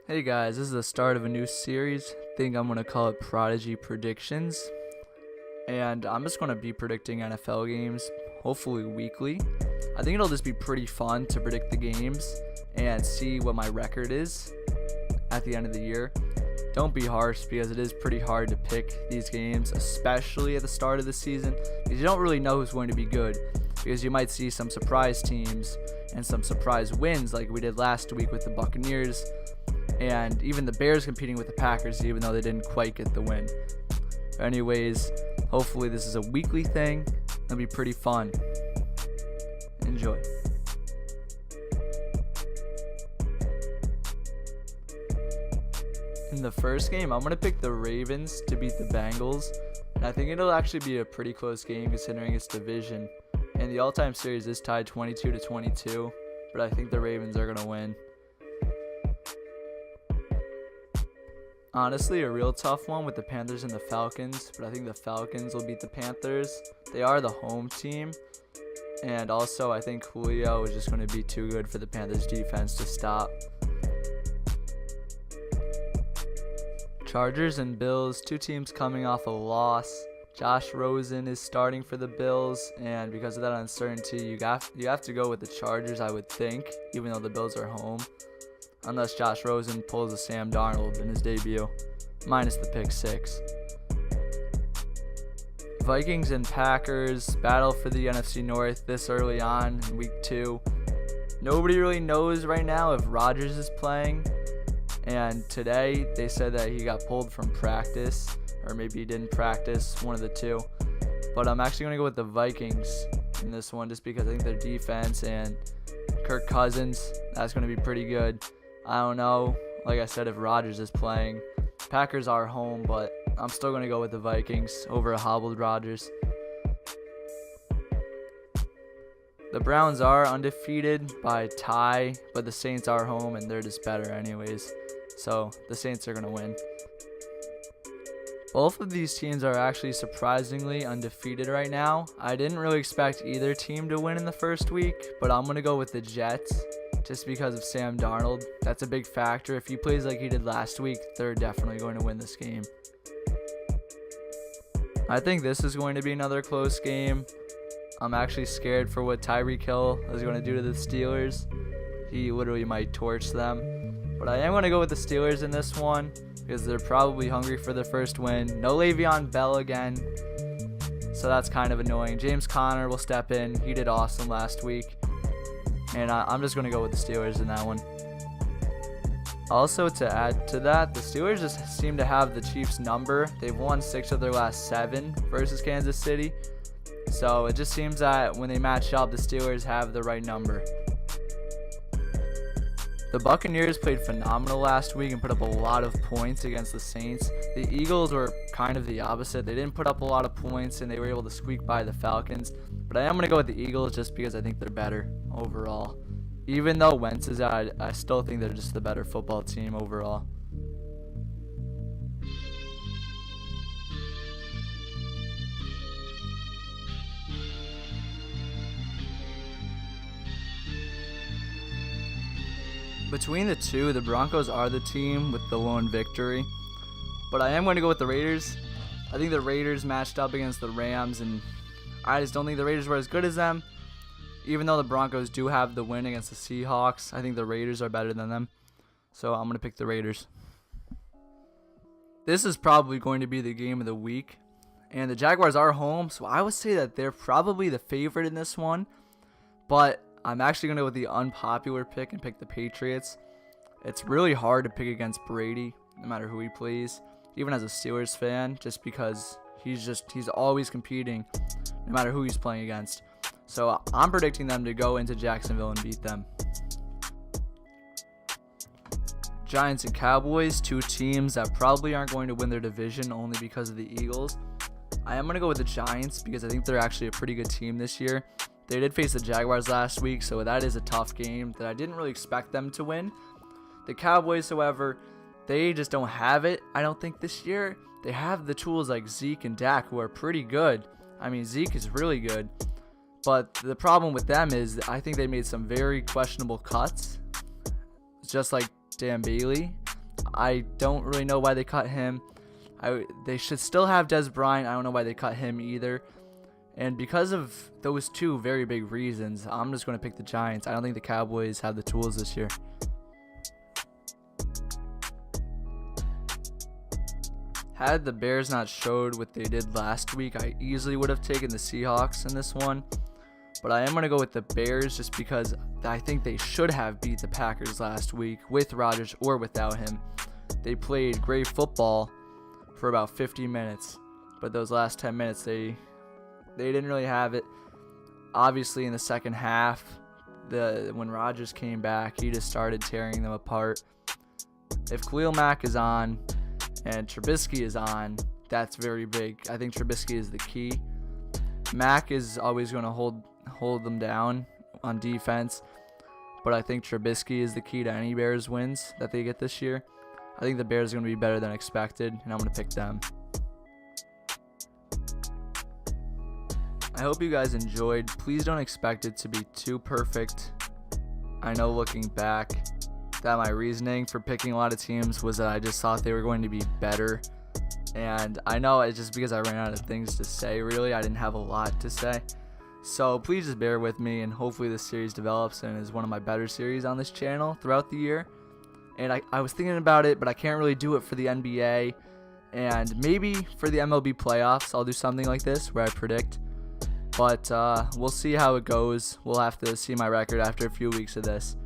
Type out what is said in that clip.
Hey guys, this is the start of a new series. I think I'm going to call it Prodigy Predictions. And I'm just going to be predicting NFL games, hopefully weekly. I think it'll just be pretty fun to predict the games and see what my record is at the end of the year. Don't be harsh because it is pretty hard to pick these games, especially at the start of the season, because you don't really know who's going to be good, because you might see some surprise teams and some surprise wins like we did last week with the Buccaneers, and even the Bears competing with the Packers even though they didn't quite get the win. Anyways, hopefully this is a weekly thing. It'll be pretty fun. Enjoy. In the first game, I'm going to pick the Ravens to beat the Bengals, and I think it'll actually be a pretty close game considering its division. And the all-time series is tied 22-22, but I think the Ravens are going to win. Honestly, a real tough one with the Panthers and the Falcons, but I think the Falcons will beat the Panthers. They are the home team, and also I think Julio is just going to be too good for the Panthers defense to stop. Chargers and Bills, two teams coming off a loss. Josh Rosen is starting for the Bills, and because of that uncertainty, you have to go with the Chargers, I would think, even though the Bills are home. Unless Josh Rosen pulls a Sam Darnold in his debut, minus the pick six. Vikings and Packers battle for the NFC North this early on in week 2. Nobody really knows right now if Rodgers is playing, and today they said that he got pulled from practice, or maybe he didn't practice, one of the two. But I'm actually going to go with the Vikings in this one just because I think their defense and Kirk Cousins, that's going to be pretty good. I don't know, like I said, if Rodgers is playing. Packers are home, but I'm still going to go with the Vikings over a hobbled Rodgers. The Browns are undefeated by tie, but the Saints are home and they're just better anyways. So the Saints are going to win. Both of these teams are actually surprisingly undefeated right now. I didn't really expect either team to win in the first week, but I'm going to go with the Jets just because of Sam Darnold. That's a big factor. If he plays like he did last week, they're definitely going to win this game. I think this is going to be another close game. I'm actually scared for what Tyreek Hill is going to do to the Steelers. He literally might torch them. But I am going to go with the Steelers in this one because they're probably hungry for their first win. No Le'Veon Bell again, so that's kind of annoying. James Conner will step in. He did awesome last week. And I'm just going to go with the Steelers in that one. Also, to add to that, the Steelers just seem to have the Chiefs' number. They've won 6 of their last 7 versus Kansas City. So it just seems that when they match up, the Steelers have the right number. The Buccaneers played phenomenal last week and put up a lot of points against the Saints. The Eagles were kind of the opposite. They didn't put up a lot of points and they were able to squeak by the Falcons. But I am going to go with the Eagles just because I think they're better overall. Even though Wentz is out, I still think they're just the better football team overall. Between the two, the Broncos are the team with the lone victory. But I am going to go with the Raiders. I think the Raiders matched up against the Rams, and I just don't think the Raiders were as good as them. Even though the Broncos do have the win against the Seahawks, I think the Raiders are better than them. So I'm going to pick the Raiders. This is probably going to be the game of the week. And the Jaguars are home, so I would say that they're probably the favorite in this one. But I'm actually going to go with the unpopular pick and pick the Patriots. It's really hard to pick against Brady, no matter who he plays, even as a Steelers fan, just because he's always competing, no matter who he's playing against. So I'm predicting them to go into Jacksonville and beat them. Giants and Cowboys, two teams that probably aren't going to win their division only because of the Eagles. I am going to go with the Giants because I think they're actually a pretty good team this year. They did face the Jaguars last week, so that is a tough game that I didn't really expect them to win. The Cowboys, however, they just don't have it, I don't think, this year. They have the tools like Zeke and Dak, who are pretty good. I mean, Zeke is really good. But the problem with them is I think they made some very questionable cuts, just like Dan Bailey. I don't really know why they cut him. They should still have Des Bryant. I don't know why they cut him either. And because of those two very big reasons, I'm just going to pick the Giants. I don't think the Cowboys have the tools this year. Had the Bears not showed what they did last week, I easily would have taken the Seahawks in this one. But I am going to go with the Bears just because I think they should have beat the Packers last week with Rodgers or without him. They played great football for about 50 minutes, but those last 10 minutes, they didn't really have it. Obviously, in the second half, when Rodgers came back, he just started tearing them apart. If Khalil Mack is on and Trubisky is on, that's very big. I think Trubisky is the key. Mack is always going to hold them down on defense, but I think Trubisky is the key to any Bears wins that they get this year. I think the Bears are going to be better than expected, and I'm going to pick them. I hope you guys enjoyed. Please don't expect it to be too perfect. I know looking back that my reasoning for picking a lot of teams was that I just thought they were going to be better. And I know it's just because I ran out of things to say, really. I didn't have a lot to say. So please just bear with me, and hopefully this series develops and is one of my better series on this channel throughout the year. And I was thinking about it, but I can't really do it for the NBA. And maybe for the MLB playoffs, I'll do something like this where I predict. But we'll see how it goes. We'll have to see my record after a few weeks of this.